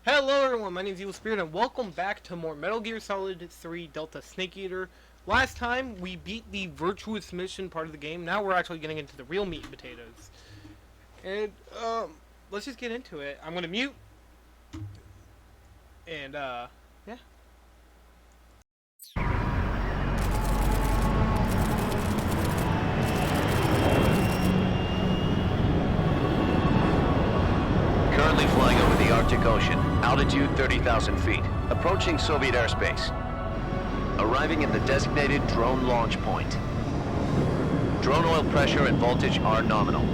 Hello everyone, my name is Evil Spirit and welcome back to more Metal Gear Solid 3 Delta Snake Eater. Last time we beat the Virtuos mission part of the game, now we're actually getting into the real meat and potatoes. And, let's just get into it. I'm gonna mute, and, yeah. Currently flying over the Arctic Ocean, altitude 30,000 feet, approaching Soviet airspace. Arriving at the designated drone launch point. Drone oil pressure and voltage are nominal.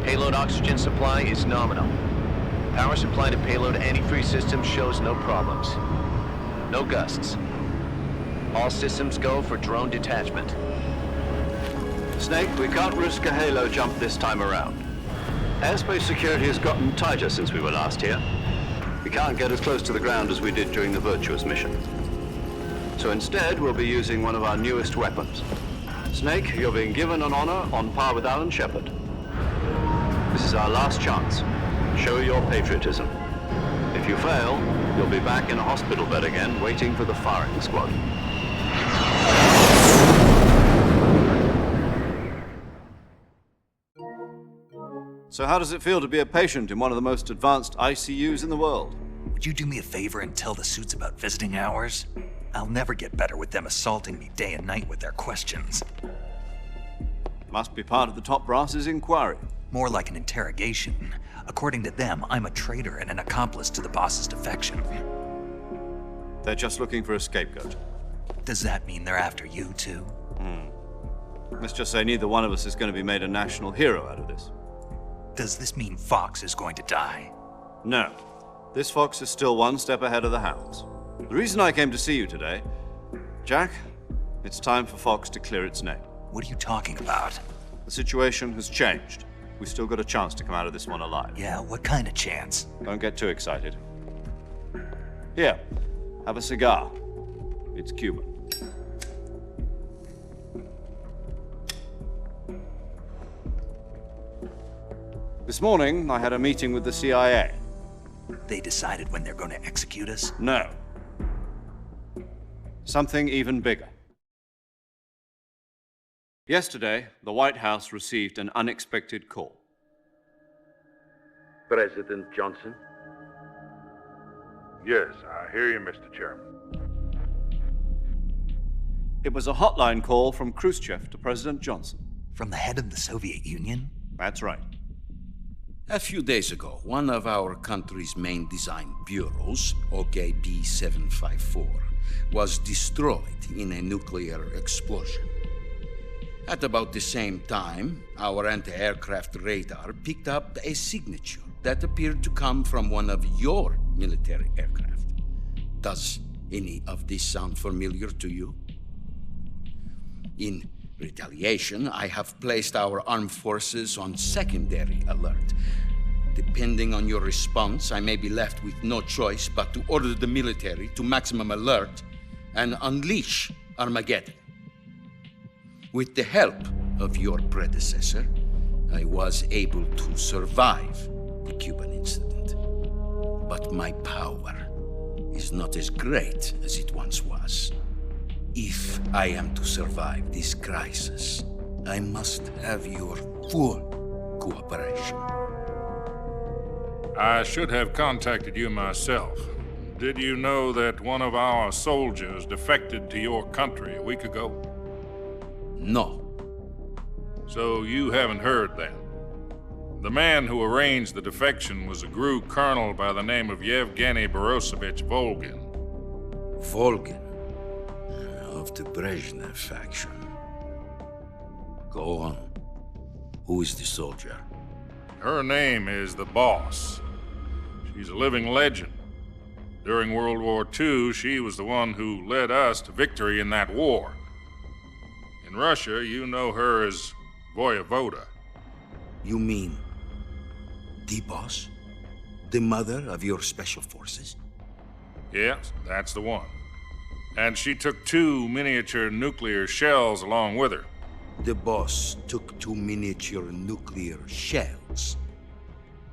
Payload oxygen supply is nominal. Power supply to payload antifreeze system shows no problems. No gusts. All systems go for drone detachment. Snake, we can't risk a halo jump this time around. Airspace security has gotten tighter since we were last here. We can't get as close to the ground as we did during the Virtuos mission. So instead, we'll be using one of our newest weapons. Snake, you're being given an honor on par with Alan Shepard. This is our last chance. Show your patriotism. If you fail, you'll be back in a hospital bed again, waiting for the firing squad. So how does it feel to be a patient in one of the most advanced ICUs in the world? Would you do me a favor and tell the suits about visiting hours? I'll never get better with them assaulting me day and night with their questions. Must be part of the top brass's inquiry. More like an interrogation. According to them, I'm a traitor and an accomplice to the boss's defection. They're just looking for a scapegoat. Does that mean they're after you too? Let's just say neither one of us is going to be made a national hero out of this. Does this mean Fox is going to die? No. This fox is still one step ahead of the hounds. The reason I came to see you today, Jack, it's time for Fox to clear its name. What are you talking about? The situation has changed. We still got a chance to come out of this one alive. Yeah, what kind of chance? Don't get too excited. Here, have a cigar. It's Cuban. This morning, I had a meeting with the CIA. They decided when they're going to execute us? No. Something even bigger. Yesterday, the White House received an unexpected call. President Johnson? Yes, I hear you, Mr. Chairman. It was a hotline call from Khrushchev to President Johnson. From the head of the Soviet Union? That's right. A few days ago, one of our country's main design bureaus, OKB-754, was destroyed in a nuclear explosion. At about the same time, our anti-aircraft radar picked up a signature that appeared to come from one of your military aircraft. Does any of this sound familiar to you? In retaliation, I have placed our armed forces on secondary alert. Depending on your response, I may be left with no choice but to order the military to maximum alert and unleash Armageddon. With the help of your predecessor, I was able to survive the Cuban incident. But my power is not as great as it once was. If I am to survive this crisis, I must have your full cooperation. I should have contacted you myself. Did you know that one of our soldiers defected to your country a week ago? No. So you haven't heard then. The man who arranged the defection was a GRU colonel by the name of Yevgeny Borosovich Volgin. Volgin, of the Brezhnev faction. Go on. Who is the soldier? Her name is the Boss. She's a living legend. During World War II, she was the one who led us to victory in that war. In Russia, you know her as Voyevoda. You mean the boss? The mother of your special forces? Yes, that's the one. And she took 2 miniature nuclear shells along with her. The boss took 2 miniature nuclear shells.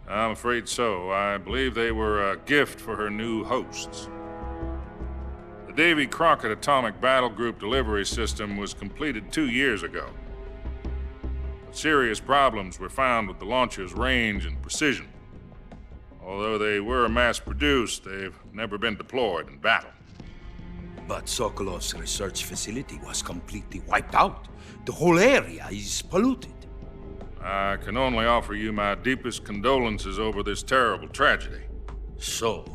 I'm afraid so. I believe they were a gift for her new hosts. The Davy Crockett Atomic Battle Group delivery system was completed 2 years ago. But serious problems were found with the launcher's range and precision. Although they were mass-produced, they've never been deployed in battle. But Sokolov's research facility was completely wiped out. The whole area is polluted. I can only offer you my deepest condolences over this terrible tragedy. So,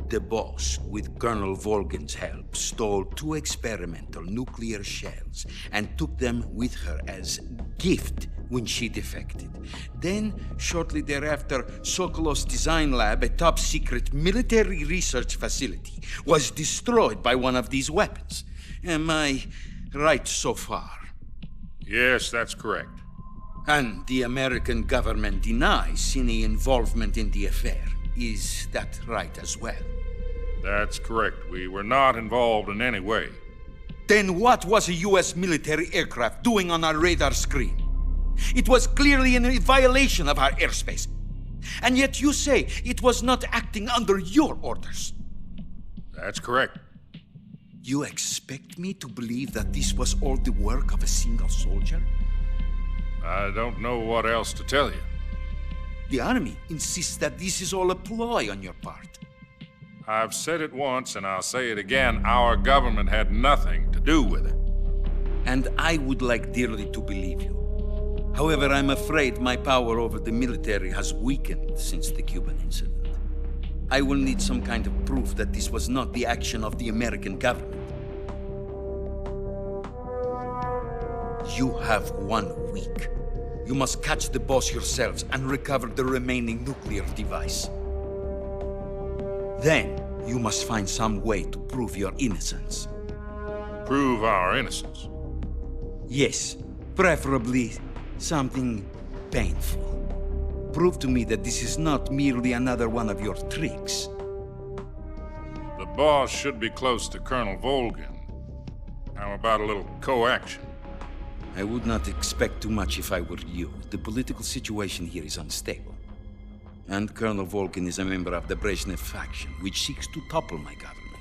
the boss, with Colonel Volgin's help, stole 2 experimental nuclear shells and took them with her as gift when she defected. Then, shortly thereafter, Sokolov's design lab, a top-secret military research facility, was destroyed by one of these weapons. Am I right so far? Yes, that's correct. And the American government denies any involvement in the affair. Is that right as well? That's correct. We were not involved in any way. Then what was a U.S. military aircraft doing on our radar screen? It was clearly in violation of our airspace. And yet you say it was not acting under your orders. That's correct. You expect me to believe that this was all the work of a single soldier? I don't know what else to tell you. The Army insists that this is all a ploy on your part. I've said it once and I'll say it again. Our government had nothing to do with it. And I would like dearly to believe you. However, I'm afraid my power over the military has weakened since the Cuban incident. I will need some kind of proof that this was not the action of the American government. You have 1 week. You must catch the boss yourselves and recover the remaining nuclear device. Then, you must find some way to prove your innocence. Prove our innocence. Yes, preferably something painful. Prove to me that this is not merely another one of your tricks. The boss should be close to Colonel Volgin. How about a little co-action? I would not expect too much if I were you. The political situation here is unstable. And Colonel Volgin is a member of the Brezhnev faction, which seeks to topple my government.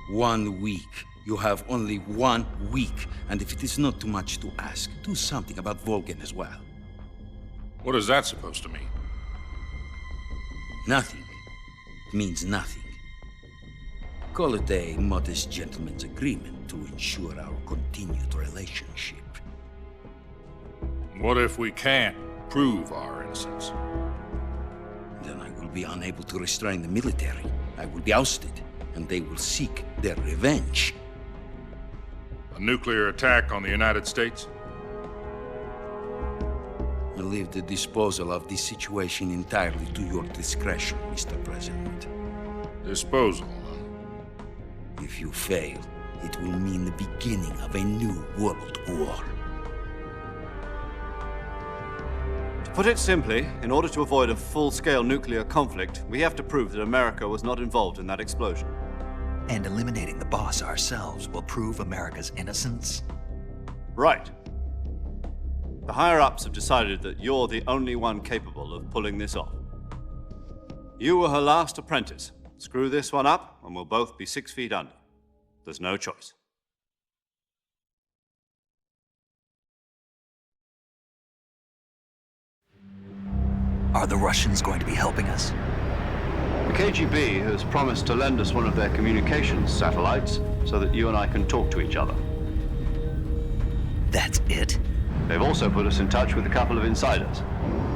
1 week. You have only 1 week. And if it is not too much to ask, do something about Volgin as well. What is that supposed to mean? Nothing. It means nothing. Call it a modest gentleman's agreement to ensure our continued relationship. What if we can't prove our innocence? Then I will be unable to restrain the military. I will be ousted, and they will seek their revenge. A nuclear attack on the United States? I leave the disposal of this situation entirely to your discretion, Mr. President. Disposal, huh? If you fail, it will mean the beginning of a new world war. To put it simply, in order to avoid a full-scale nuclear conflict, we have to prove that America was not involved in that explosion. And eliminating the boss ourselves will prove America's innocence? Right. The higher-ups have decided that you're the only one capable of pulling this off. You were her last apprentice. Screw this one up, and we'll both be 6 feet under. There's no choice. Are the Russians going to be helping us? The KGB has promised to lend us one of their communications satellites so that you and I can talk to each other. That's it? They've also put us in touch with a couple of insiders.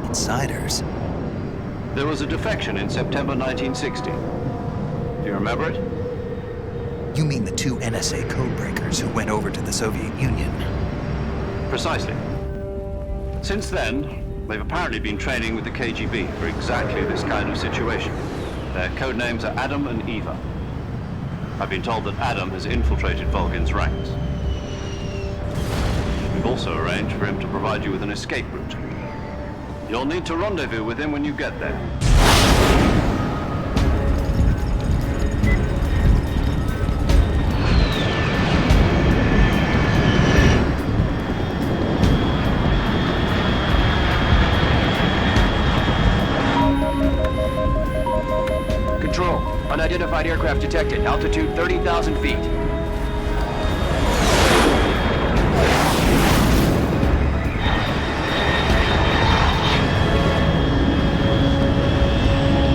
Insiders? There was a defection in September 1960. Do you remember it? You mean the 2 NSA codebreakers who went over to the Soviet Union? Precisely. Since then, they've apparently been training with the KGB for exactly this kind of situation. Their code names are Adam and Eva. I've been told that Adam has infiltrated Volgin's ranks. We've also arranged for him to provide you with an escape route. You'll need to rendezvous with him when you get there. control. Unidentified aircraft detected. Altitude 30,000 feet.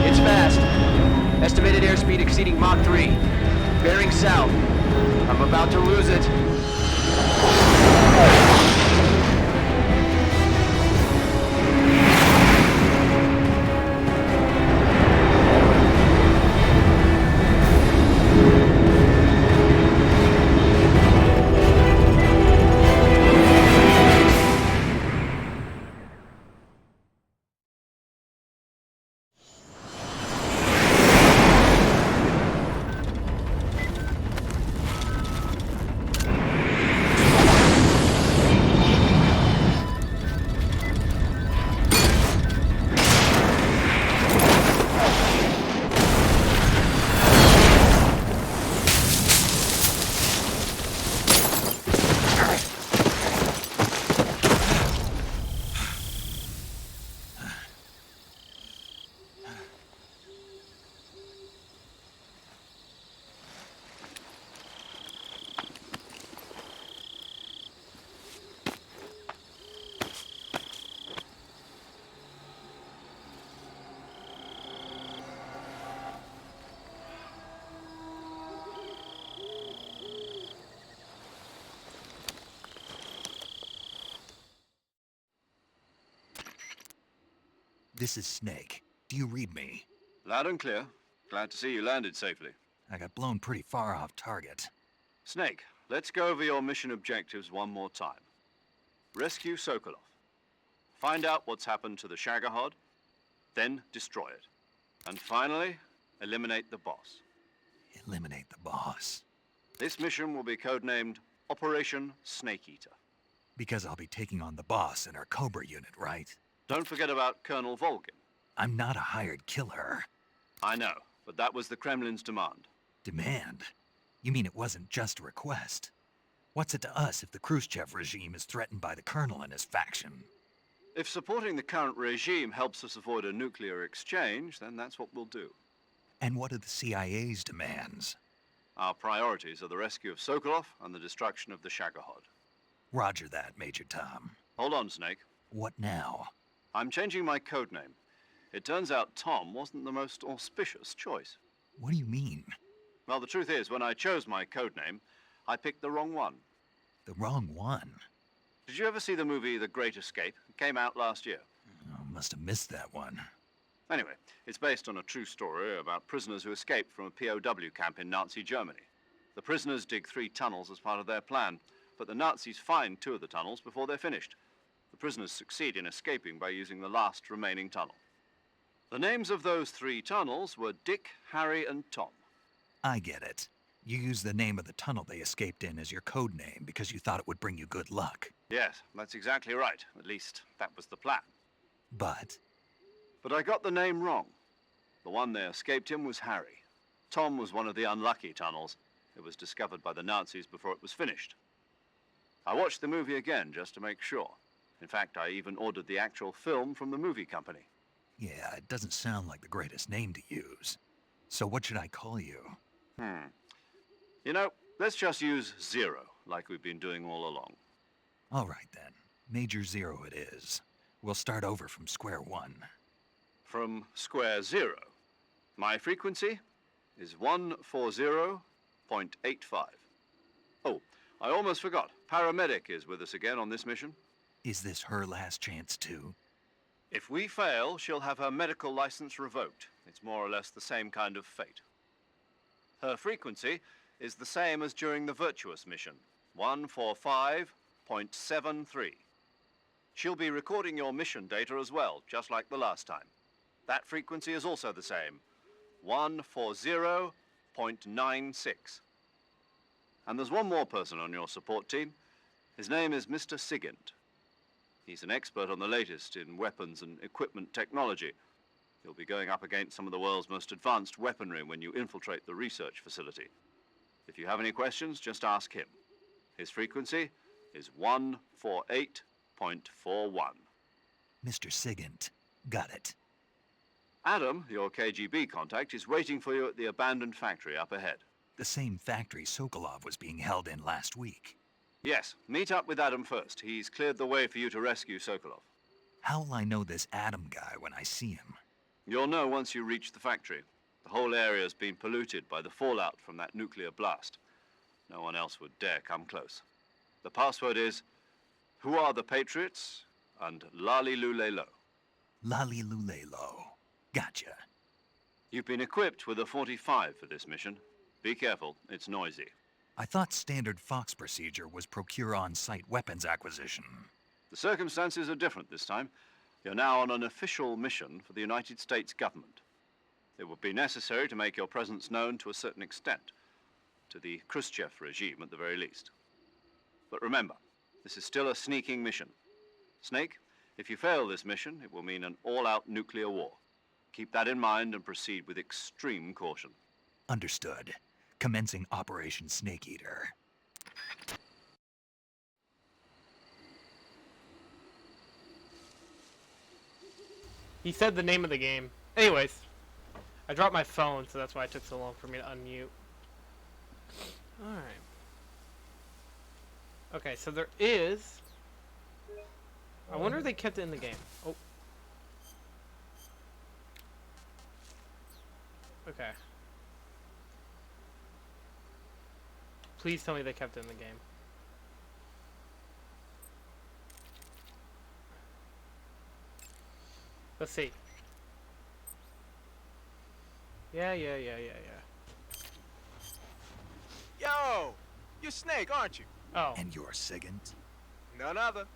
It's fast. Estimated airspeed exceeding Mach 3. Bearing south. I'm about to lose it. This is Snake. Do you read me? Loud and clear. Glad to see you landed safely. I got blown pretty far off target. Snake, let's go over your mission objectives one more time. Rescue Sokolov. Find out what's happened to the Shagohod, then destroy it. And finally, eliminate the boss. Eliminate the boss. This mission will be codenamed Operation Snake Eater. Because I'll be taking on the boss in our Cobra unit, right? Don't forget about Colonel Volgin. I'm not a hired killer. I know, but that was the Kremlin's demand. Demand? You mean it wasn't just a request? What's it to us if the Khrushchev regime is threatened by the Colonel and his faction? If supporting the current regime helps us avoid a nuclear exchange, then that's what we'll do. And what are the CIA's demands? Our priorities are the rescue of Sokolov and the destruction of the Shagohod. Roger that, Major Tom. Hold on, Snake. What now? I'm changing my codename. It turns out Tom wasn't the most auspicious choice. What do you mean? Well, the truth is, when I chose my codename, I picked the wrong one. The wrong one? Did you ever see the movie The Great Escape? It came out last year. Oh, must have missed that one. Anyway, it's based on a true story about prisoners who escaped from a POW camp in Nazi Germany. The prisoners dig 3 tunnels as part of their plan, but the Nazis find 2 of the tunnels before they're finished. The prisoners succeed in escaping by using the last remaining tunnel. The names of those 3 tunnels were Dick, Harry, and Tom. I get it. You used the name of the tunnel they escaped in as your code name because you thought it would bring you good luck. Yes, that's exactly right. At least, that was the plan. But But I got the name wrong. The one they escaped in was Harry. Tom was one of the unlucky tunnels. It was discovered by the Nazis before it was finished. I watched the movie again just to make sure. In fact, I even ordered the actual film from the movie company. yeah, it doesn't sound like the greatest name to use. So what should I call you? You know, let's just use Zero, like we've been doing all along. All right then. Major Zero it is. We'll start over from square one. From square 0. My frequency is 140.85. Oh, I almost forgot. Paramedic is with us again on this mission. Is this her last chance too? If we fail, she'll have her medical license revoked. It's more or less the same kind of fate. Her frequency is the same as during the Virtuos mission, 145.73. She'll be recording your mission data as well, just like the last time. That frequency is also the same, 140.96. And there's one more person on your support team. His name is Mr. Sigint. He's an expert on the latest in weapons and equipment technology. You'll be going up against some of the world's most advanced weaponry when you infiltrate the research facility. If you have any questions, just ask him. His frequency is 148.41. Mr. Sigint. Got it. Adam, your KGB contact, is waiting for you at the abandoned factory up ahead. The same factory Sokolov was being held in last week. Yes, meet up with Adam first. He's cleared the way for you to rescue Sokolov. How'll I know this Adam guy when I see him? You'll know once you reach the factory. The whole area's been polluted by the fallout from that nuclear blast. No one else would dare come close. The password is, "Who are the Patriots?" and "Lali Lule Lo." Lali Lulelo. Gotcha. You've been equipped with a 45 for this mission. Be careful, it's noisy. I thought standard Fox procedure was procure on-site weapons acquisition. The circumstances are different this time. You're now on an official mission for the United States government. It would be necessary to make your presence known to a certain extent, to the Khrushchev regime at the very least. But remember, this is still a sneaking mission. Snake, if you fail this mission, it will mean an all-out nuclear war. Keep that in mind and proceed with extreme caution. Understood. Commencing Operation Snake Eater. He said the name of the game. Anyways, I dropped my phone, so that's why it took so long for me to unmute. Alright. Okay, so there is... I wonder if they kept it in the game. Oh. Okay. Please tell me they kept it in the game. Let's see. Yeah. Yo! You're Snake, aren't you? Oh. And you're Sigint? None other.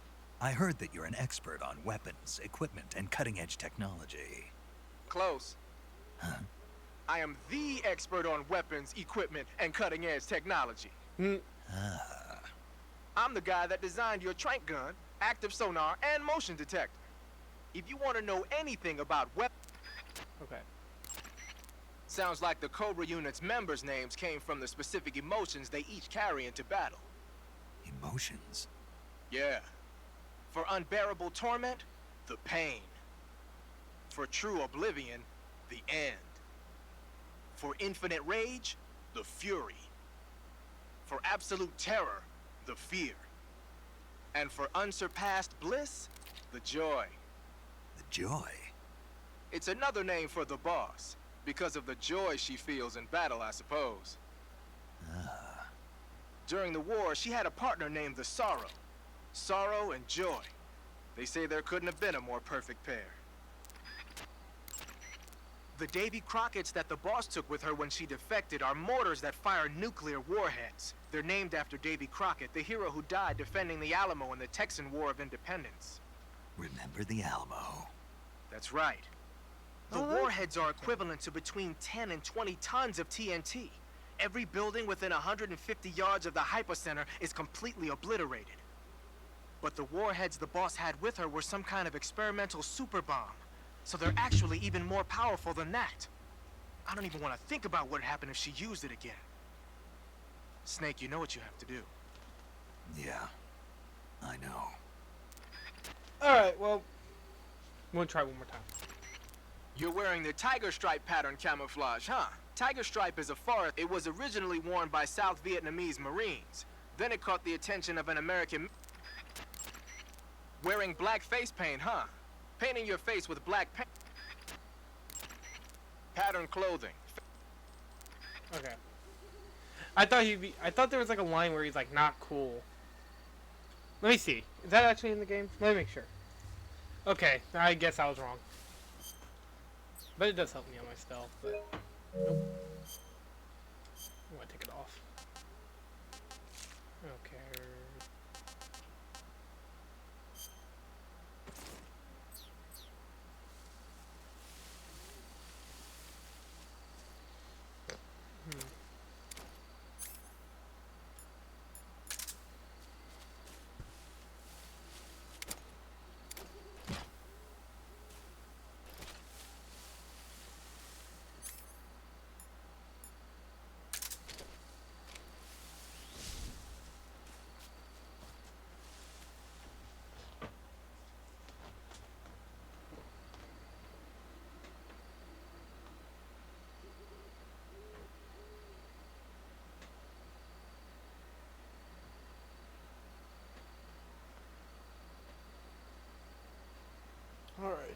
I heard that you're an expert on weapons, equipment, and cutting-edge technology. Close. Huh? I am the expert on weapons, equipment, and cutting-edge technology. Ah. I'm the guy that designed your trank gun, active sonar, and motion detector. If you want to know anything about weapons... Okay. Sounds like the Cobra unit's members' names came from the specific emotions they each carry into battle. Emotions? Yeah. For unbearable torment, the pain. For true oblivion, the end. For infinite rage, the fury. For absolute terror, the fear. And for unsurpassed bliss, the joy. The joy? It's another name for the boss, because of the joy she feels in battle, I suppose. Ah. During the war, she had a partner named the Sorrow. Sorrow and joy. They say there couldn't have been a more perfect pair. The Davy Crockett's that the boss took with her when she defected are mortars that fire nuclear warheads. They're named after Davy Crockett, the hero who died defending the Alamo in the Texan War of Independence. Remember the Alamo. That's right. The warheads are equivalent to between 10 and 20 tons of TNT. Every building within 150 yards of the hypocenter is completely obliterated. But the warheads the boss had with her were some kind of experimental super bomb. So they're actually even more powerful than that. I don't even want to think about what would happen if she used it again. Snake, you know what you have to do. Yeah, I know. Alright, well... I'm gonna try one more time. You're wearing the tiger stripe pattern camouflage, huh? Tiger stripe is a forest. It was originally worn by South Vietnamese Marines. Then it caught the attention of an American... Wearing black face paint, huh? Painting your face with black paint. Pattern clothing. Okay. I thought there was like a line where he's like, not cool. Let me see. Is that actually in the game? Let me make sure. Okay, I guess I was wrong. But it does help me on my stealth, but... Nope. I want to take it off. Okay.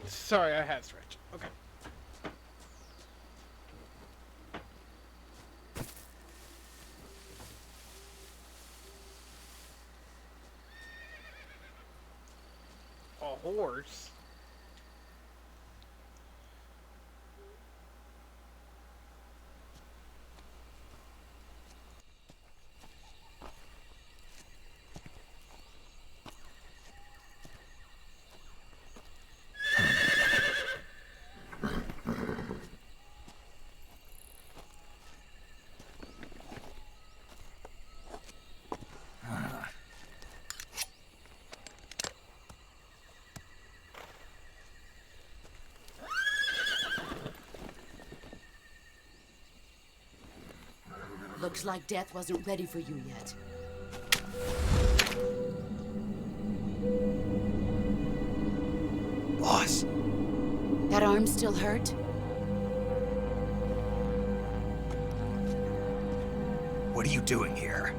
Sorry, I had stretch. Okay. A horse? Looks like death wasn't ready for you yet. Boss, That arm still hurt? what are you doing here?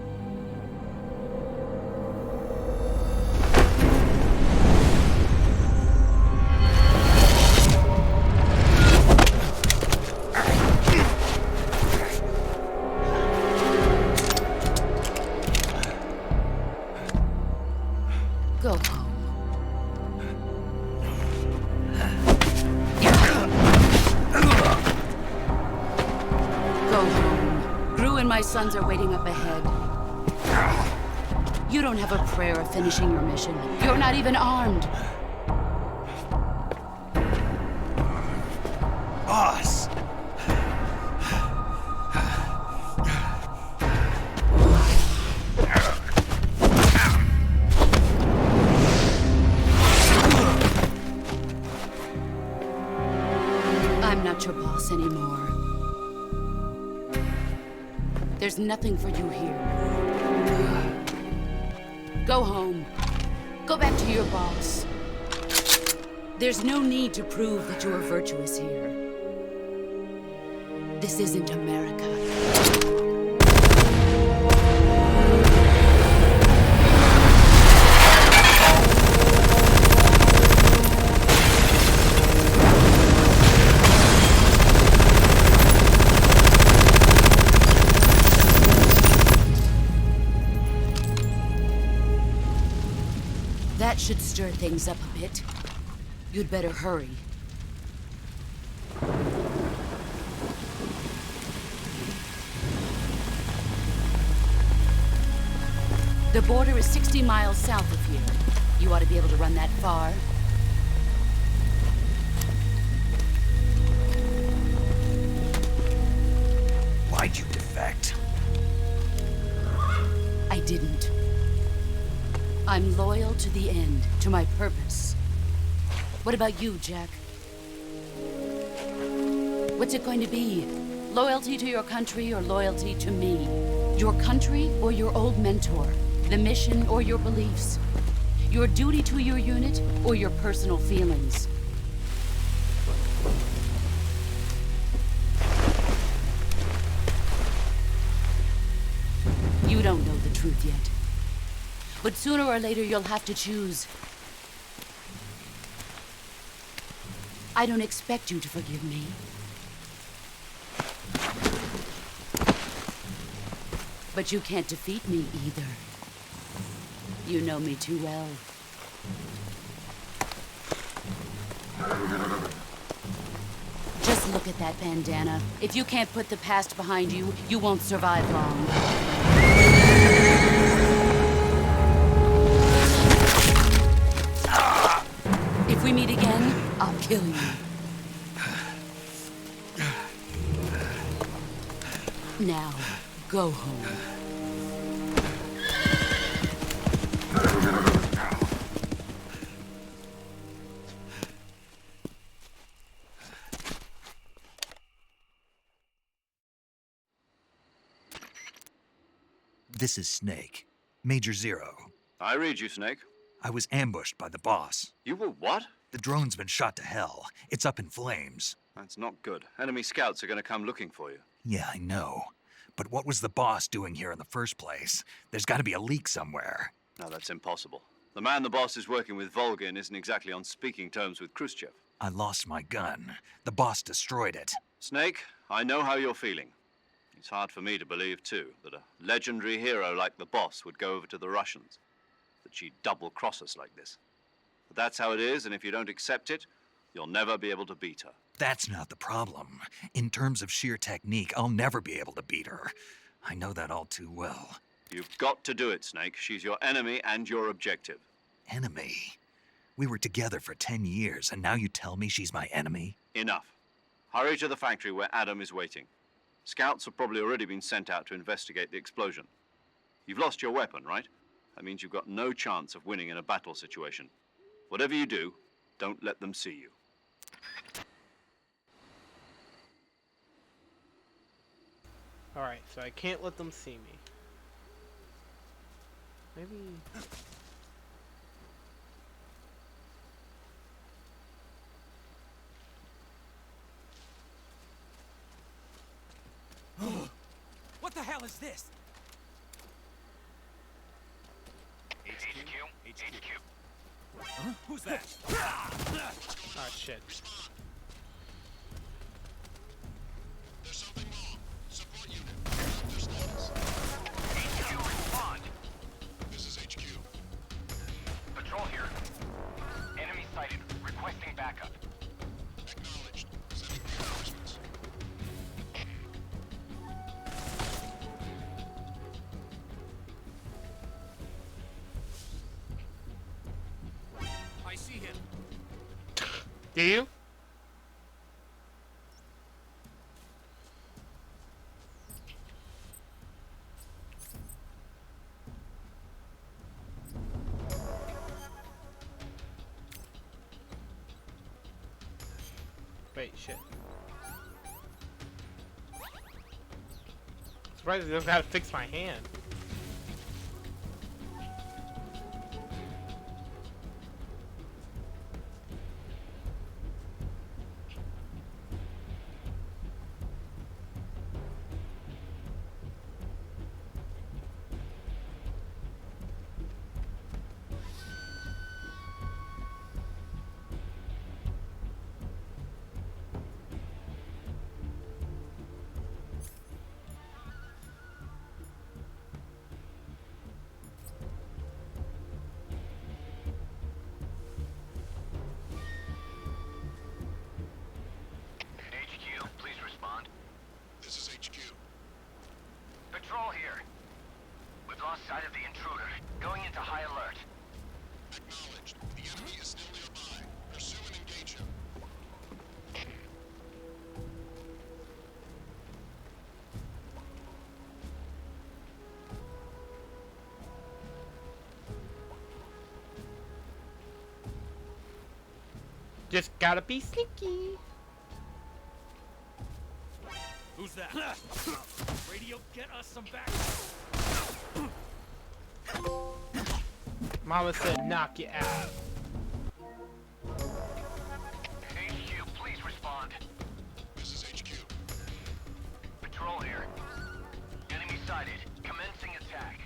Go home. Go home. Gru and my sons are waiting up ahead. You don't have a prayer of finishing your mission. You're not even armed. Boss! I'm not your boss anymore. There's nothing for you here. Go home. Go back to your boss. There's no need to prove that you are virtuous here. This isn't America. That should stir things up a bit. You'd better hurry. The border is 60 miles south of here. You ought to be able to run that far. Why'd you defect? I didn't. I'm loyal to the end, to my purpose. What about you, Jack? What's it going to be? Loyalty to your country or loyalty to me? Your country or your old mentor? The mission or your beliefs? Your duty to your unit or your personal feelings? You don't know the truth yet. But sooner or later, you'll have to choose. I don't expect you to forgive me. But you can't defeat me either. You know me too well. Just look at that bandana. If you can't put the past behind you, you won't survive long. If we meet again, I'll kill you. Now, go home. This is Snake. Major Zero. I read you, Snake. I was ambushed by the boss. You were what? The drone's been shot to hell. It's up in flames. That's not good. Enemy scouts are going to come looking for you. Yeah, I know. But what was the boss doing here in the first place? There's got to be a leak somewhere. No, that's impossible. The man the boss is working with, Volgin, isn't exactly on speaking terms with Khrushchev. I lost my gun. The boss destroyed it. Snake, I know how you're feeling. It's hard for me to believe, too, that a legendary hero like the boss would go over to the Russians. That she'd double-cross us like this. But that's how it is, and if you don't accept it, you'll never be able to beat her. That's not the problem. In terms of sheer technique, I'll never be able to beat her. I know that all too well. You've got to do it, Snake. She's your enemy and your objective. Enemy? We were together for 10 years, and now you tell me she's my enemy? Enough. Hurry to the factory where Adam is waiting. Scouts have probably already been sent out to investigate the explosion. You've lost your weapon, right? That means you've got no chance of winning in a battle situation. Whatever you do, don't let them see you. Alright, so I can't let them see me. Maybe... What the hell is this? HQ? HQ. Huh? Who's that? Ah, shit. There's something wrong. Support unit. There's status. HQ, respond. This is HQ. Patrol here. Enemy sighted. Requesting backup. Acknowledged. Sending reinforcements. I see him. Do you? Wait, shit. Surprised he doesn't know how to fix my hand. HQ, please respond. This is HQ. Patrol here. We've lost sight of the intruder. Going into high alert. Acknowledged. The enemy is still nearby. Pursue and engage him. Just gotta be sneaky. Who's that? Radio, get us some back. Mama said knock you out. HQ, please respond. This is HQ. Patrol here. Enemy sighted. Commencing attack.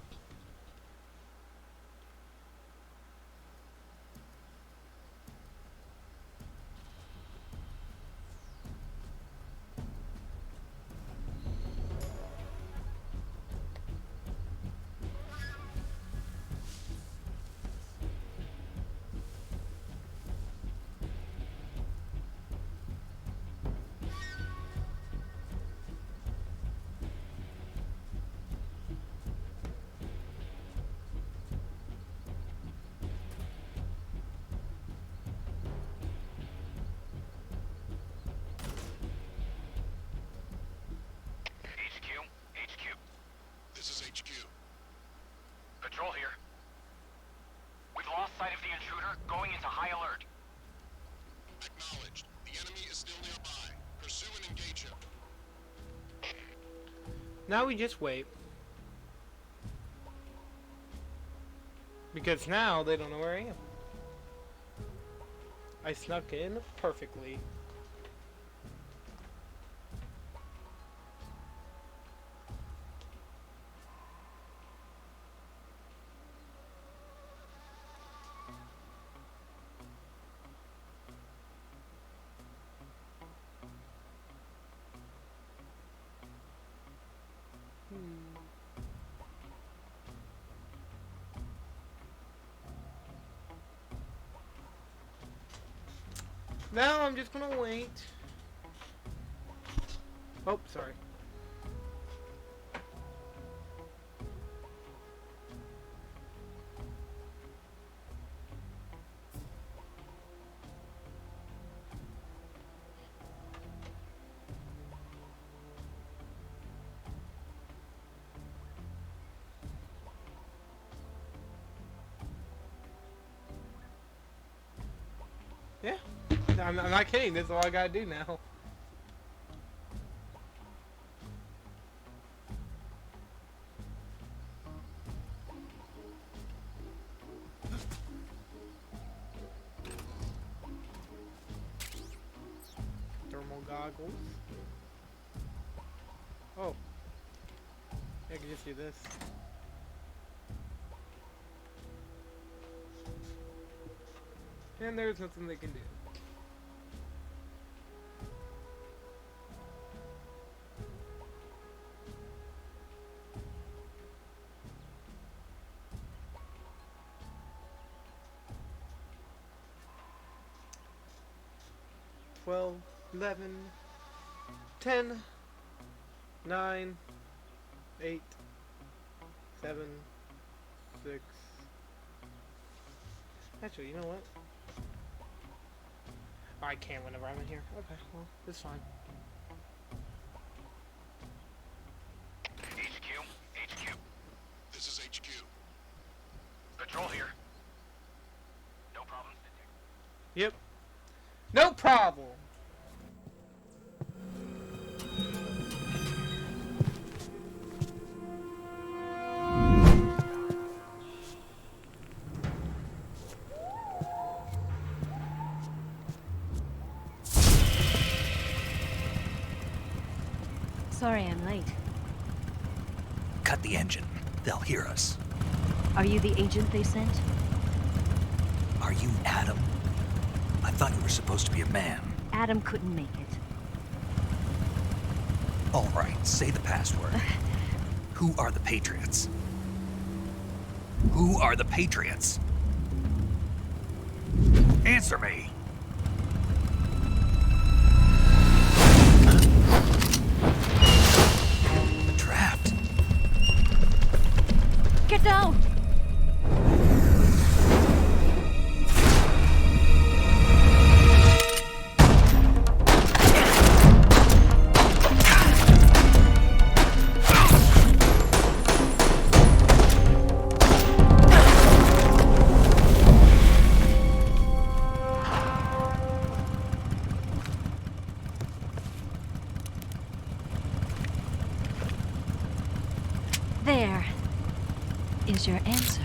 HQ, HQ. This is HQ. Patrol here. We've lost sight of the intruder. Going into high alert. Acknowledged. The enemy is still nearby. Pursue and engage him. Now we just wait. Because now they don't know where I am. I snuck in perfectly. Now I'm just gonna wait. Oh, sorry. Yeah, I'm not kidding. This is all I gotta do now. Thermal goggles. Oh, I can just do this. And there's nothing they can do. Twelve, 11, 10, 9, 8, 7, 6. Actually, you know what? I can whenever I'm in here. Okay, well, it's fine. HQ. This is HQ. Patrol here. No problems. Yep. No problem! Sorry I'm late. Cut the engine. They'll hear us. Are you the agent they sent? Are you Adam? I thought you were supposed to be a man. Adam couldn't make it. All right, say the password. Who are the Patriots? Who are the Patriots? Answer me! Trapped. Get down! There is your answer.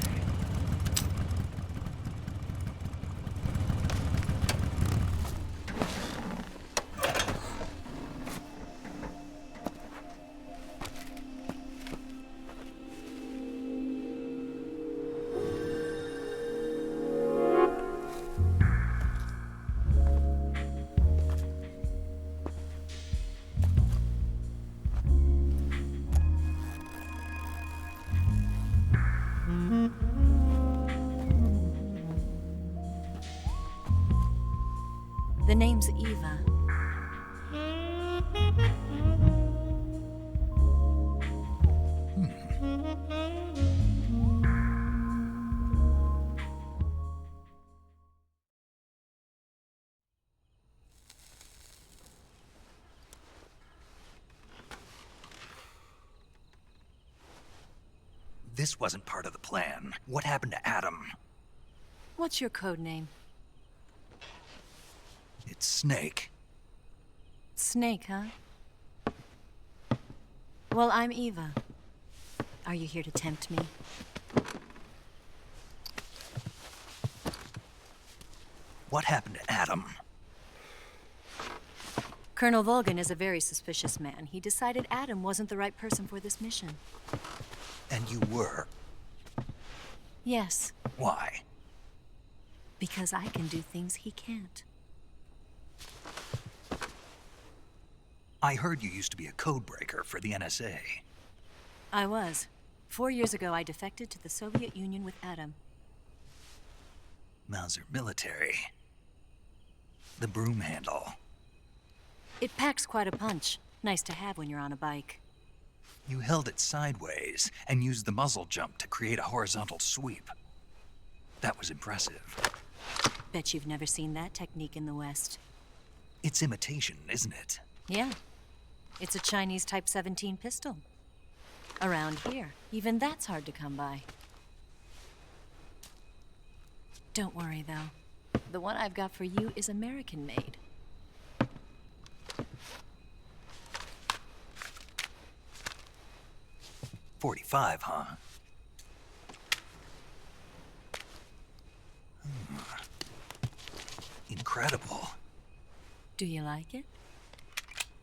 The name's Eva. This wasn't part of the plan. What happened to Adam? What's your code name? It's Snake. Snake, huh? Well, I'm Eva. Are you here to tempt me? What happened to Adam? Colonel Volgan is a very suspicious man. He decided Adam wasn't the right person for this mission. And you were? Yes, Why? because I can do things he can't. I heard you used to be a code breaker for the NSA. I was. 4 years ago, I defected to the Soviet Union with Adam. Mauser military. The broom handle. It packs quite a punch. Nice to have when you're on a bike. You held it sideways and used the muzzle jump to create a horizontal sweep. That was impressive. Bet you've never seen that technique in the West. It's imitation, isn't it? Yeah. It's a Chinese Type 17 pistol. Around here, even that's hard to come by. Don't worry, though. The one I've got for you is American-made. .45, huh? Incredible. Do you like it?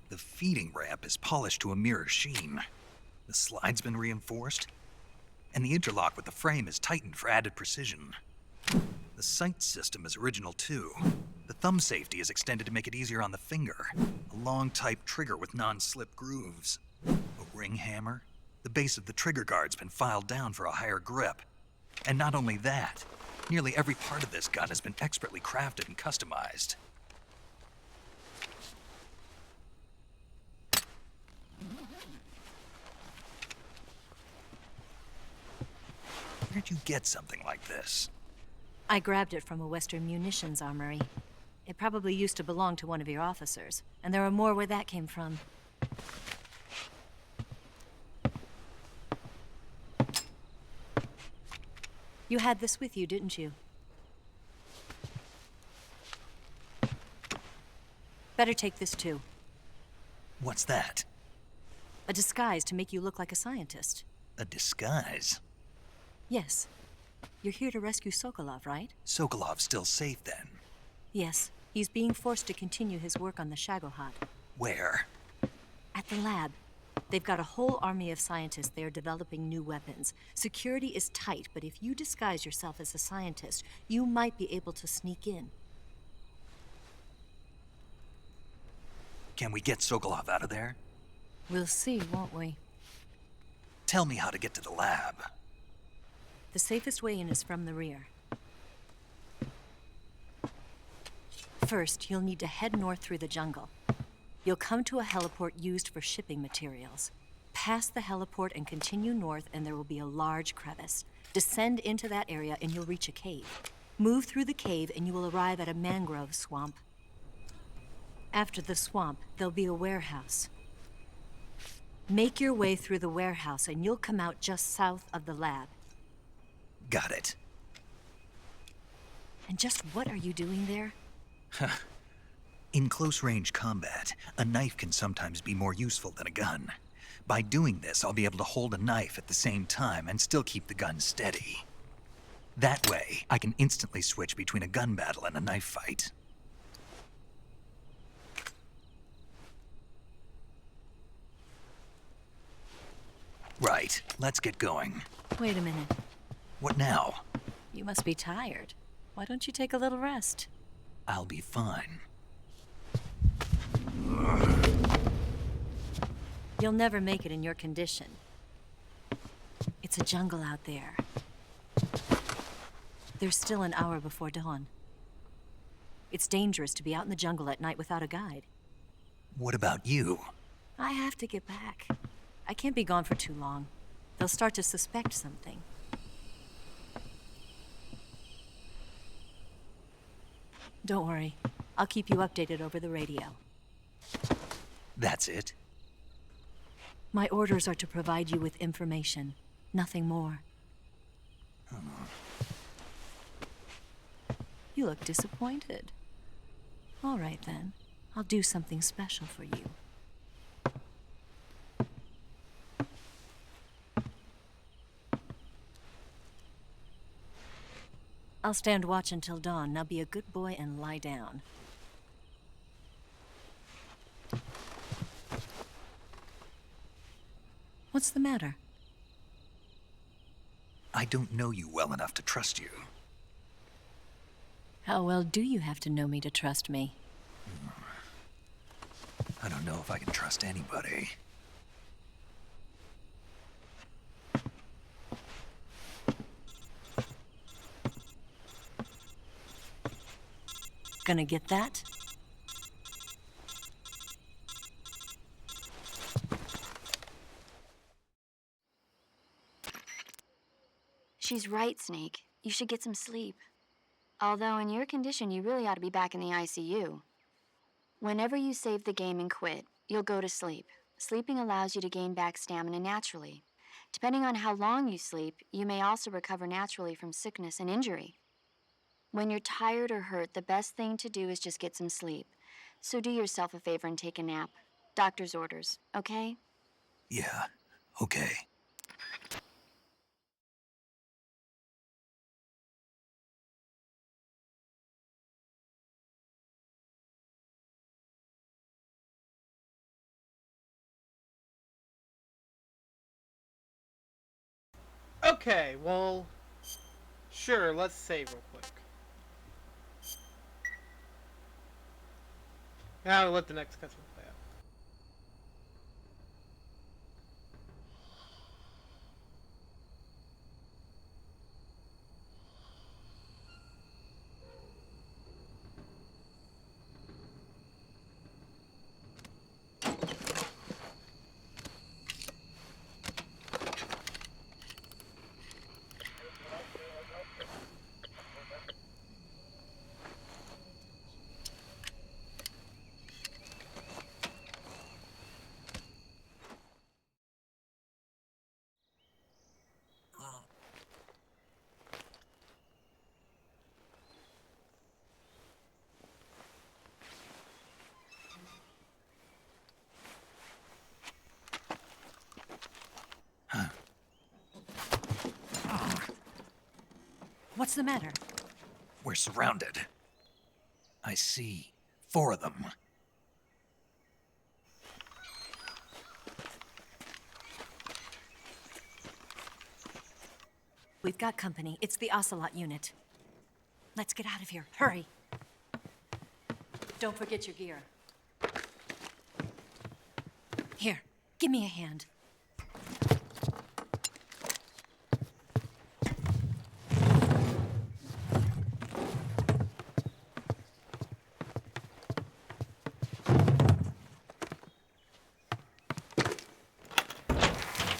The feeding ramp is polished to a mirror sheen. The slide's been reinforced, and the interlock with the frame is tightened for added precision. The sight system is original too. The thumb safety is extended to make it easier on the finger. A long type trigger with non-slip grooves. A ring hammer. The base of the trigger guard's been filed down for a higher grip. And not only that, nearly every part of this gun has been expertly crafted and customized. Where'd you get something like this? I grabbed it from a Western munitions armory. It probably used to belong to one of your officers, and there are more where that came from. You had this with you, didn't you? Better take this too. What's that? A disguise to make you look like a scientist. A disguise? Yes. You're here to rescue Sokolov, right? Sokolov's still safe then? Yes. He's being forced to continue his work on the Shagohod. Where? At the lab. They've got a whole army of scientists there developing new weapons. Security is tight, but if you disguise yourself as a scientist, you might be able to sneak in. Can we get Sokolov out of there? We'll see, won't we? Tell me how to get to the lab. The safest way in is from the rear. First, you'll need to head north through the jungle. You'll come to a heliport used for shipping materials. Pass the heliport and continue north, and there will be a large crevice. Descend into that area and you'll reach a cave. Move through the cave and you will arrive at a mangrove swamp. After the swamp, there'll be a warehouse. Make your way through the warehouse and you'll come out just south of the lab. Got it. And just what are you doing there? In close-range combat, a knife can sometimes be more useful than a gun. By doing this, I'll be able to hold a knife at the same time and still keep the gun steady. That way, I can instantly switch between a gun battle and a knife fight. Right, let's get going. Wait a minute. What now? You must be tired. Why don't you take a little rest? I'll be fine. You'll never make it in your condition. It's a jungle out there. There's still an hour before dawn. It's dangerous to be out in the jungle at night without a guide. What about you? I have to get back. I can't be gone for too long. They'll start to suspect something. Don't worry. I'll keep you updated over the radio. That's it? My orders are to provide you with information. Nothing more. You look disappointed. All right, then. I'll do something special for you. I'll stand watch until dawn. Now be a good boy and lie down. What's the matter? I don't know you well enough to trust you. How well do you have to know me to trust me? I don't know if I can trust anybody. Gonna get that? She's right, Snake. You should get some sleep. Although in your condition, you really ought to be back in the ICU. Whenever you save the game and quit, you'll go to sleep. Sleeping allows you to gain back stamina naturally. Depending on how long you sleep, you may also recover naturally from sickness and injury. When you're tired or hurt, the best thing to do is just get some sleep. So do yourself a favor and take a nap. Doctor's orders, okay? Yeah, okay. Okay, well, sure, let's save real quick. Now let the next cutscene play out. What's the matter? We're surrounded. I see 4 of them. We've got company. It's the Ocelot unit. Let's get out of here. Hurry. Don't forget your gear. Here, give me a hand.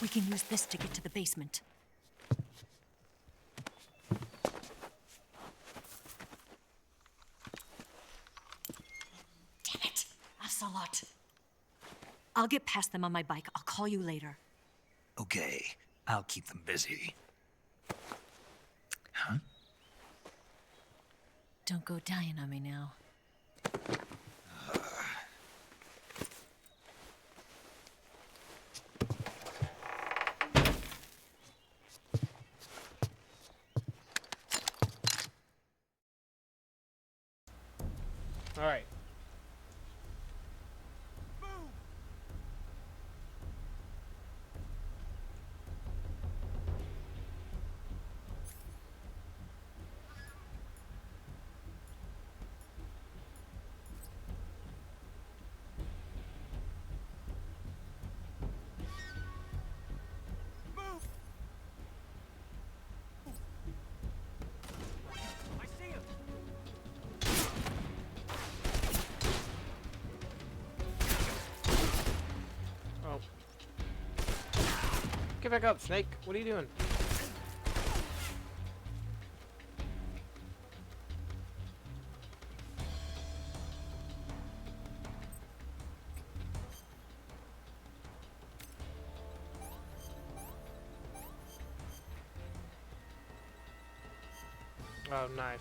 We can use this to get to the basement. Damn it! Ocelot. I'll get past them on my bike. I'll call you later. Okay, I'll keep them busy. Huh? Don't go dying on me now. All right. Get back up, Snake. What are you doing? Oh, nice.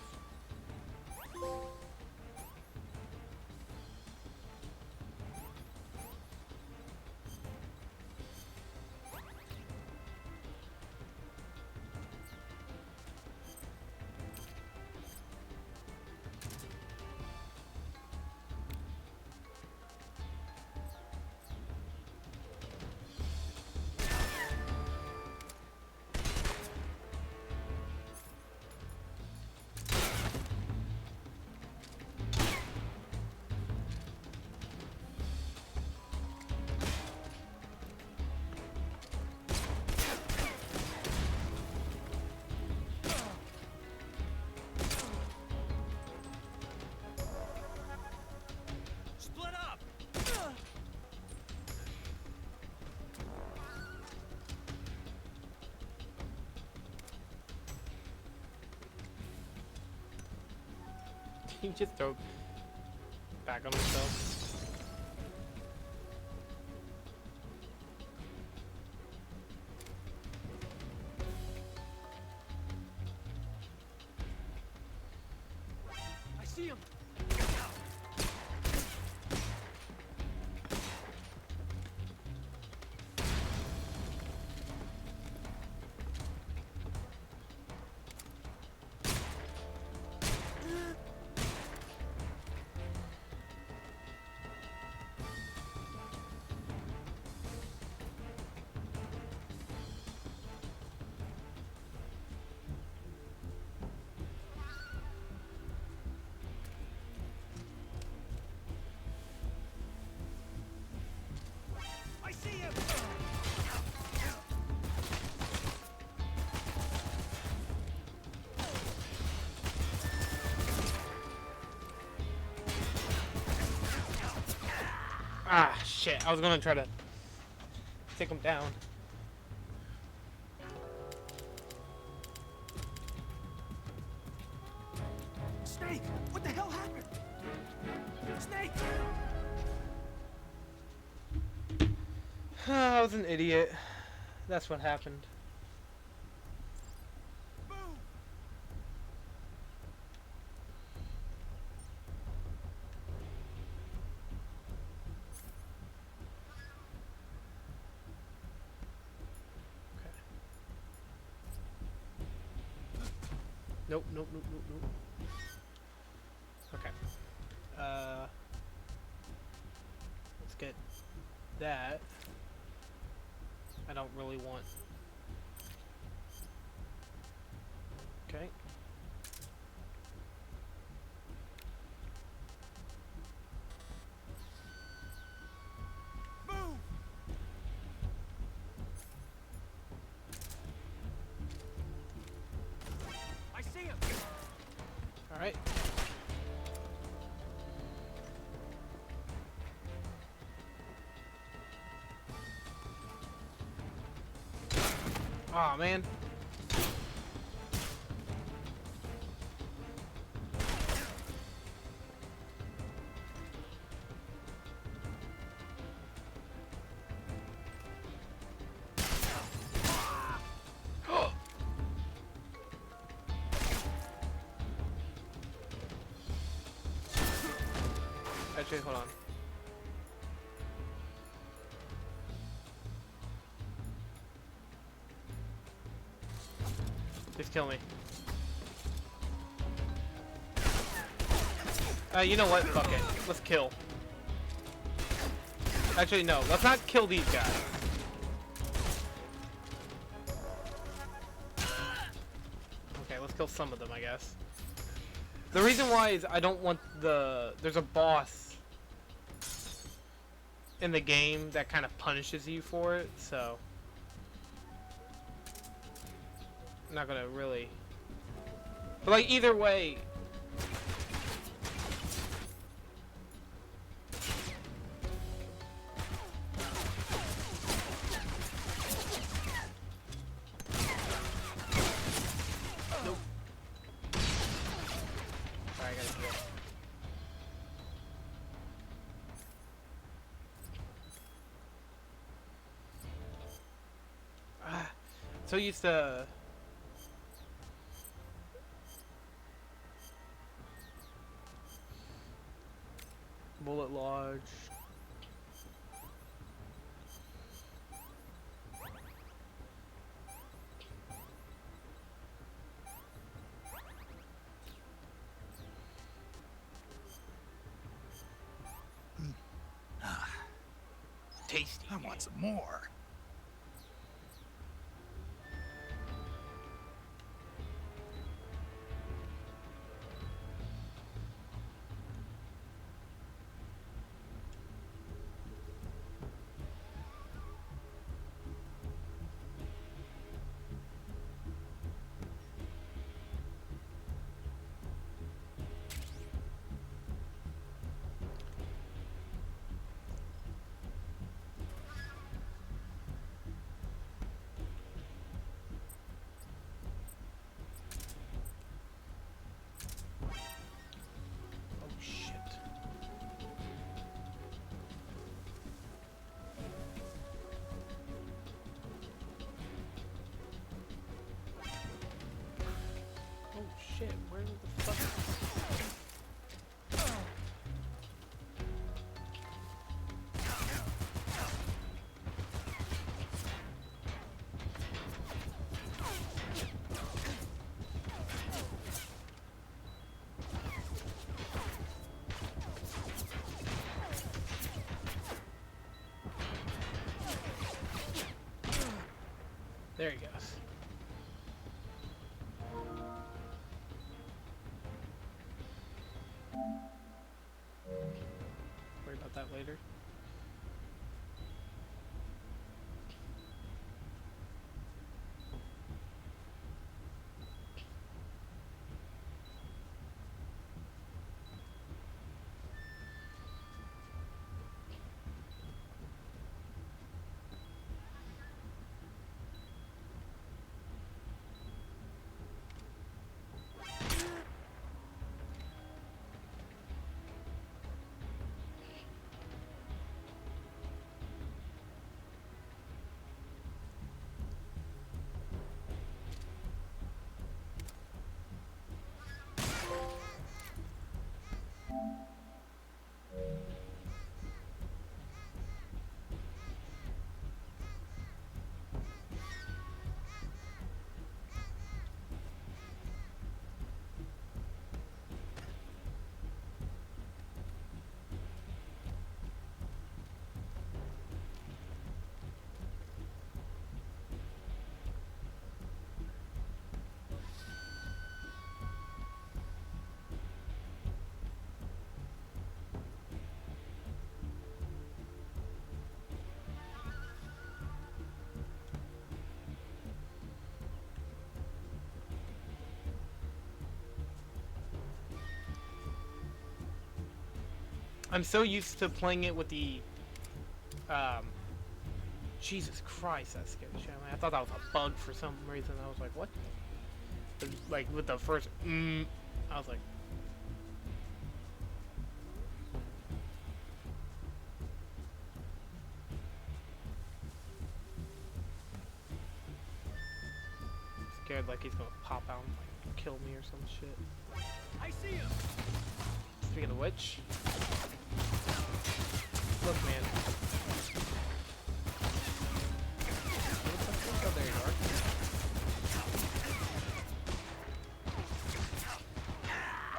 He just throw back on himself. I see him. I see him. Ah, shit. I was gonna try to take him down. Snake, what the hell happened? Snake! I was an idiot. That's what happened. Move! Nope, nope, nope, nope, nope. Okay. Let's get that. I don't really want. Okay. Move! I see him. All right. Aw, man. Actually, hold on. Please kill me. You know what? Fuck it. Let's kill. Actually, no. Let's not kill these guys. Okay, let's kill some of them, I guess. The reason why is I don't want the... There's a boss in the game that kind of punishes you for it, so... I'm not gonna really... But like, either way... Nope. Sorry, I gotta kill. So used to... Bullet Lodge. Tasty. I want some more. shit, where the fuck? There he goes. Worry about that later. I'm so used to playing it with the, Jesus Christ, that scared the shit out of me. I thought that was a bug for some reason. I was like, what? Like, with the first, I was like... Scared like he's gonna pop out and, like, kill me or some shit. I see him. Speaking of which... Look, man. Oh, there you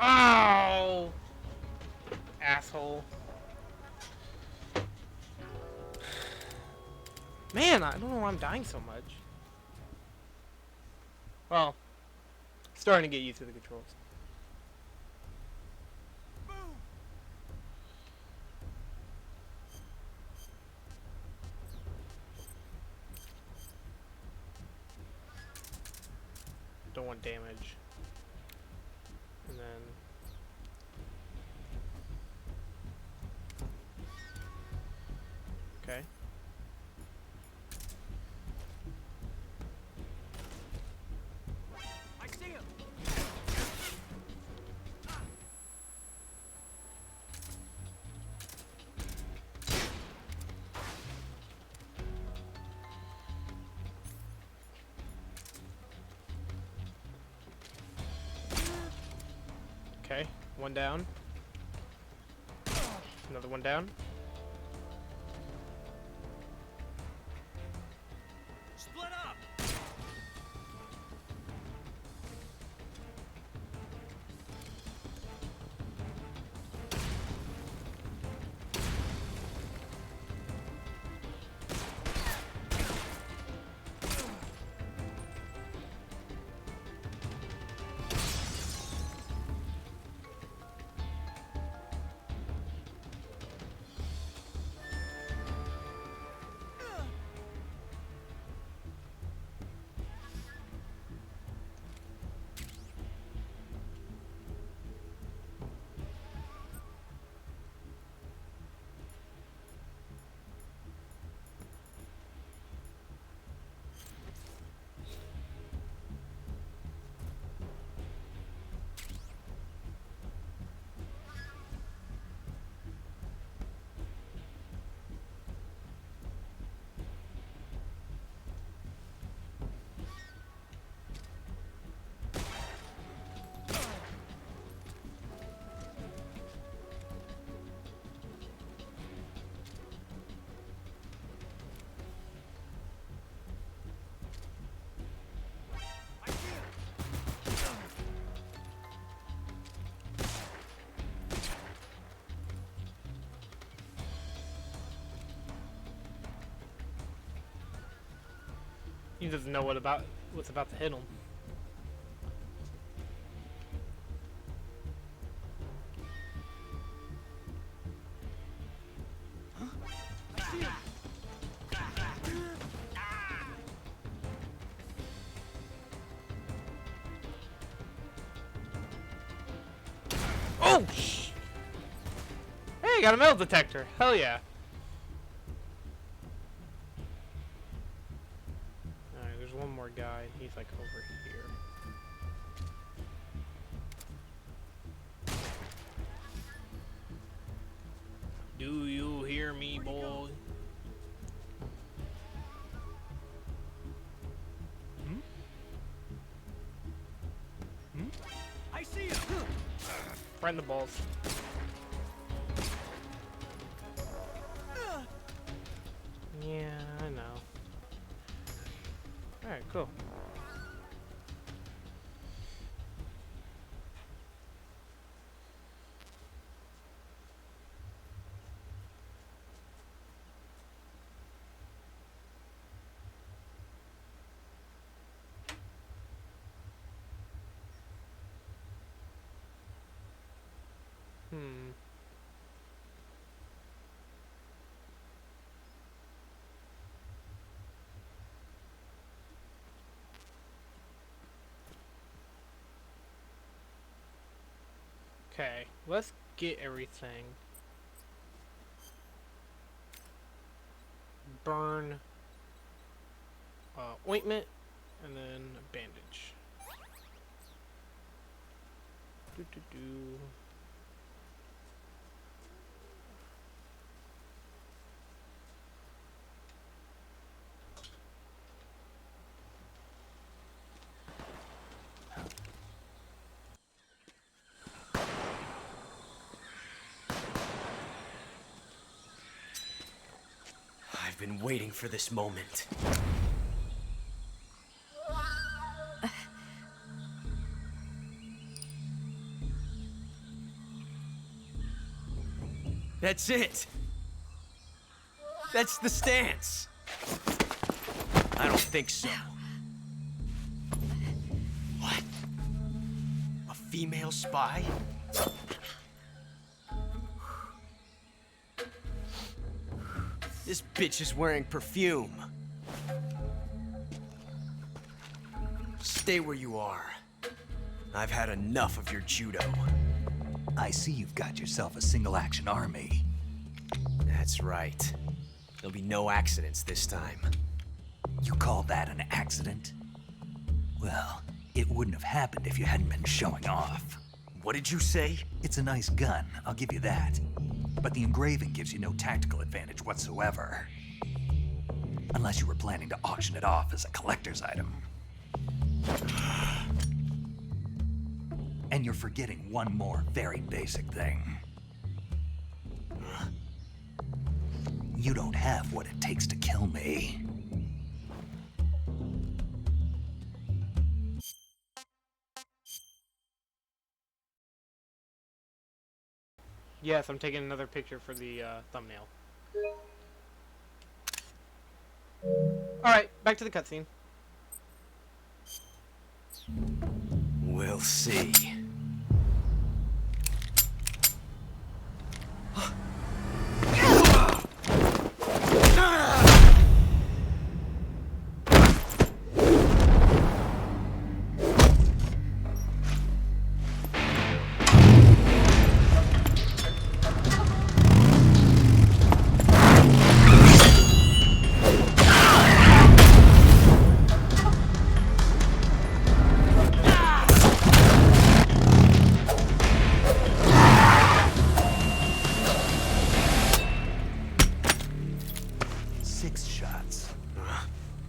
are. Oh! Asshole. Man, I don't know why I'm dying so much. Well, starting to get used to the controls. Don't want damage. And then... Okay. I see him. Okay, one down. Another one down. Split up. He doesn't know what's about to hit him. Oh! Hey, got a metal detector. Hell yeah. Alright, there's one more guy. He's like over here. Do you hear me, boy? I see you. Right in the balls. Yeah, I know. Alright, cool. Okay, let's get everything. Burn ointment and then a bandage. Do. I've been waiting for this moment. That's it. That's the stance. I don't think so. What? A female spy? This bitch is wearing perfume. Stay where you are. I've had enough of your judo. I see you've got yourself a single-action army. That's right. There'll be no accidents this time. You call that an accident? Well, it wouldn't have happened if you hadn't been showing off. What did you say? It's a nice gun, I'll give you that. But the engraving gives you no tactical advantage whatsoever. Unless you were planning to auction it off as a collector's item. And you're forgetting one more very basic thing. You don't have what it takes to kill me. Yes, I'm taking another picture for the thumbnail. Alright, back to the cutscene. We'll see.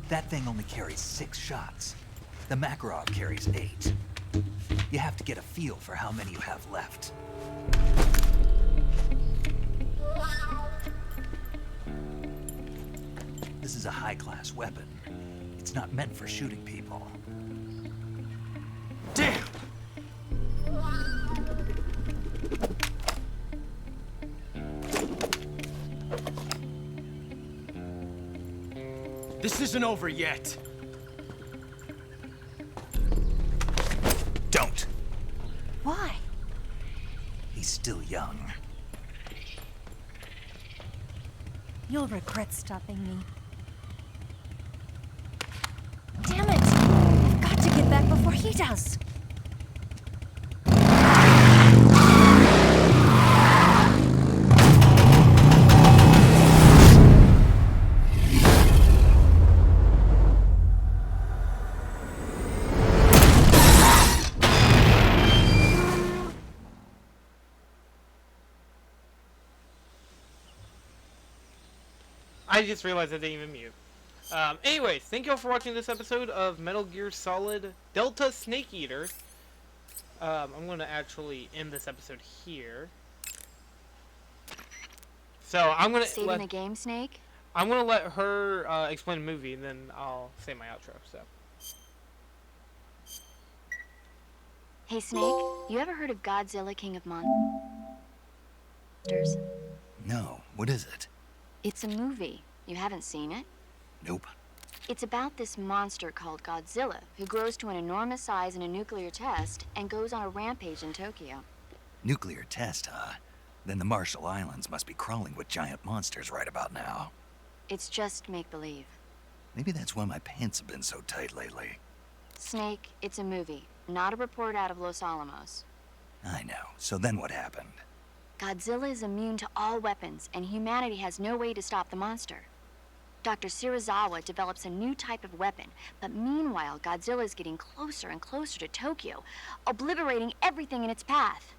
That thing only carries 6 shots. The Makarov carries 8. You have to get a feel for how many you have left. This is a high-class weapon. It's not meant for shooting people. Damn! This isn't over yet. You'll regret stopping me. Damn it! I've got to get back before he does. I just realized I didn't even mute. Anyways, thank you all for watching this episode of Metal Gear Solid Delta Snake Eater. I'm going to actually end this episode here. So I'm going to saving the game, Snake. I'm going to let her explain the movie, and then I'll say my outro. So. Hey, Snake. You ever heard of Godzilla, King of Monsters? No. What is it? It's a movie. You haven't seen it? Nope. It's about this monster called Godzilla, who grows to an enormous size in a nuclear test and goes on a rampage in Tokyo. Nuclear test, huh? Then the Marshall Islands must be crawling with giant monsters right about now. It's just make-believe. Maybe that's why my pants have been so tight lately. Snake, it's a movie, not a report out of Los Alamos. I know. So then what happened? Godzilla is immune to all weapons, and humanity has no way to stop the monster. Dr. Shirazawa develops a new type of weapon, but meanwhile, Godzilla is getting closer and closer to Tokyo, obliterating everything in its path.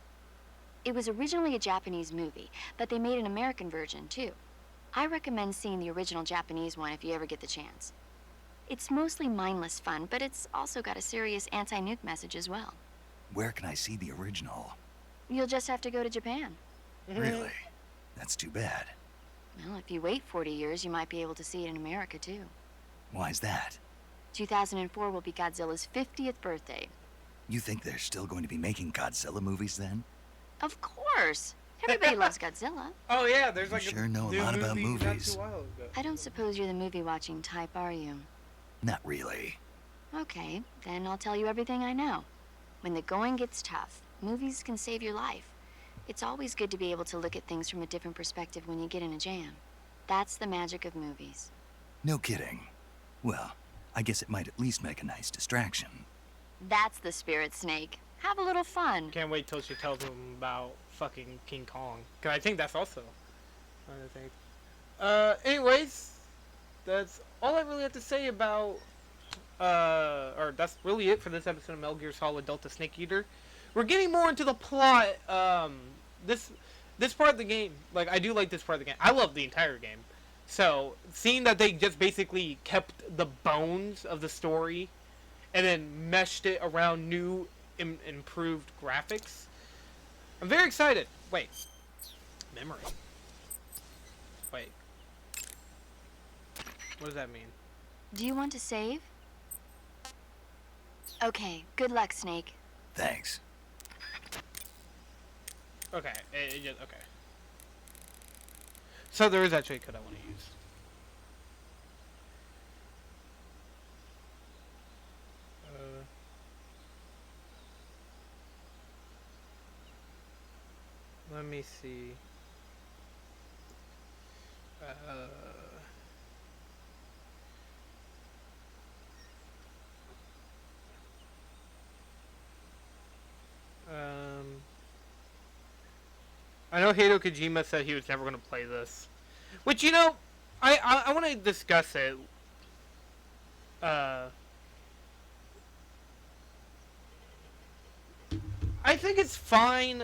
It was originally a Japanese movie, but they made an American version, too. I recommend seeing the original Japanese one if you ever get the chance. It's mostly mindless fun, but it's also got a serious anti-nuke message as well. Where can I see the original? You'll just have to go to Japan. Really? That's too bad. Well, if you wait 40 years, you might be able to see it in America, too. Why's that? 2004 will be Godzilla's 50th birthday. You think they're still going to be making Godzilla movies then? Of course. Everybody loves Godzilla. Oh yeah, there's like you sure know a lot about movies. I don't suppose you're the movie-watching type, are you? Not really. Okay, then I'll tell you everything I know. When the going gets tough, movies can save your life. It's always good to be able to look at things from a different perspective when you get in a jam. That's the magic of movies. No kidding. Well, I guess it might at least make a nice distraction. That's the spirit, Snake. Have a little fun. Can't wait till she tells him about fucking King Kong. Cause I think that's also another thing. Anyways, that's all I really have to say about, or that's really it for this episode of Metal Gear Solid Delta Snake Eater. We're getting more into the plot. This part of the game, like, I do like this part of the game. I love the entire game. So, seeing that they just basically kept the bones of the story and then meshed it around new, improved graphics, I'm very excited. Wait. Memory. Wait. What does that mean? Do you want to save? Okay, good luck, Snake. Thanks. Okay, okay. So there is actually a code I want to use. Let me see. I know Hideo Kojima said he was never going to play this. Which, you know, I want to discuss it. I think it's fine.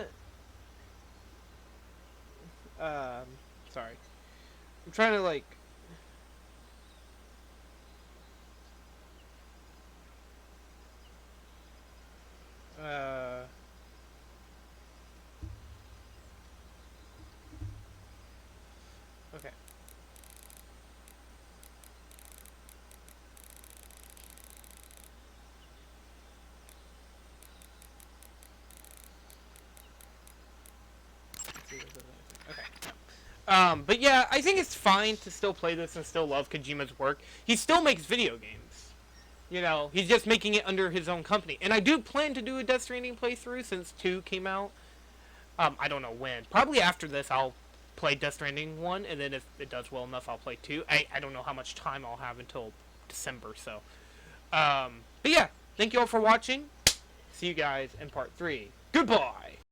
Sorry. I'm trying to, like... Okay. Okay. But yeah, I think it's fine to still play this and still love Kojima's work. He still makes video games. You know, he's just making it under his own company. And I do plan to do a Death Stranding playthrough since 2 came out. I don't know when. Probably after this I'll play Death Stranding 1, and then if it does well enough, I'll play 2. I don't know how much time I'll have until December, so. But yeah, thank you all for watching. See you guys in part 3. Goodbye!